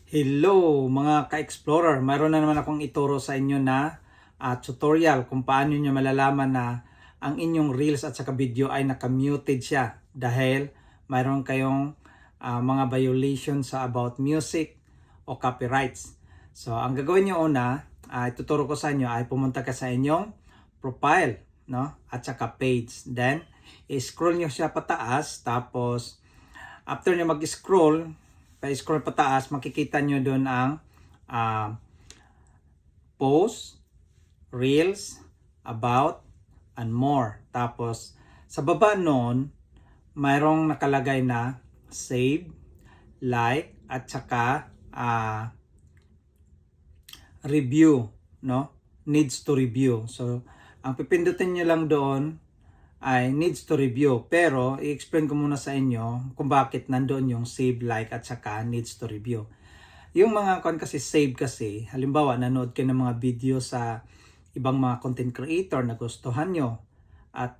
Hello mga ka-explorer, mayroon na naman akong ituro sa inyo na tutorial kung paano nyo malalaman na ang inyong reels at saka video ay naka-muted siya dahil mayroon kayong mga violations sa about music o copyrights. So ang gagawin nyo una, ituturo ko sa inyo ay pumunta ka sa inyong profile, no? At saka page. Then i-scroll nyo siya pataas, tapos after nyo mag-scroll, pa-scroll pataas, makikita nyo doon ang post, reels, about, and more. Tapos, sa baba noon, mayroong nakalagay na save, like, at saka review, no? Needs to review. So, ang pipindutin nyo lang doon ay needs to review, pero i-explain ko muna sa inyo kung bakit nandoon yung save, like at saka needs to review. Yung mga kasi save kasi, halimbawa nanood kayo ng mga video sa ibang mga content creator na gustuhan nyo at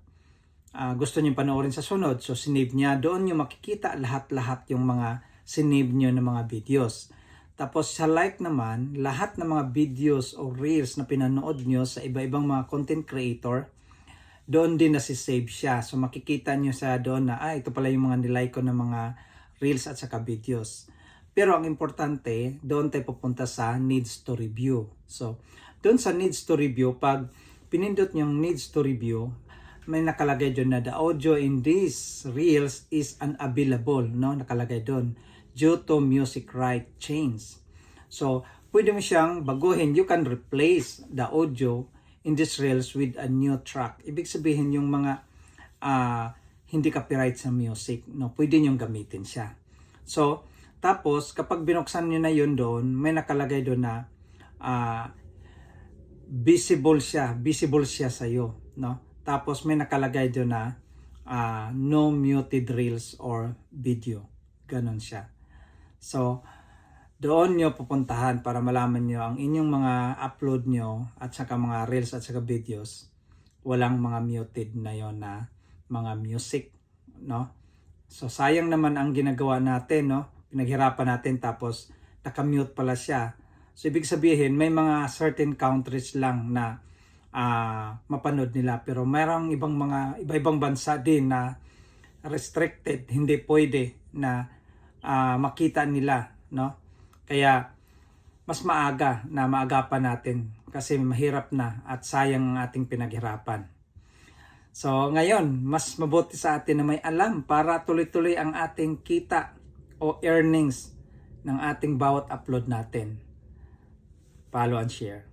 gusto nyo panoorin sa sunod, so sinave niya, doon nyo makikita lahat-lahat yung mga sinave nyo ng mga videos. Tapos sa like naman, lahat ng mga videos o reels na pinanood nyo sa iba-ibang mga content creator, doon din nasi-save siya. So makikita nyo sa doon na, ito pala yung mga nilike ko ng mga reels at saka videos. Pero ang importante, doon tayo pupunta sa needs to review. So doon sa needs to review, pag pinindot yung needs to review, may nakalagay doon na the audio in these reels is unavailable, no? Nakalagay doon due to music right change. So pwede mo siyang baguhin. You can replace the audio in these reels with a new track. Ibig sabihin yung mga hindi copyright sa music, no, pwede nyo gamitin siya. So, tapos kapag binuksan nyo na yun doon, may nakalagay doon na visible siya sa iyo, no? Tapos may nakalagay doon na no muted reels or video. Ganon siya. So, doon nyo pupuntahan para malaman nyo ang inyong mga upload nyo at saka mga reels at saka videos. Walang mga muted na yon na mga music, no? So sayang naman ang ginagawa natin, no? Pinaghirapan natin tapos naka-mute pala siya. So ibig sabihin may mga certain countries lang na mapanood nila, pero mayroong iba-ibang bansa din na restricted, hindi pwede na makita nila, no? Kaya mas maaga na maagapan natin kasi mahirap na at sayang ang ating pinaghirapan. So ngayon, mas mabuti sa atin na may alam para tuloy-tuloy ang ating kita o earnings ng ating bawat upload natin. Follow and share.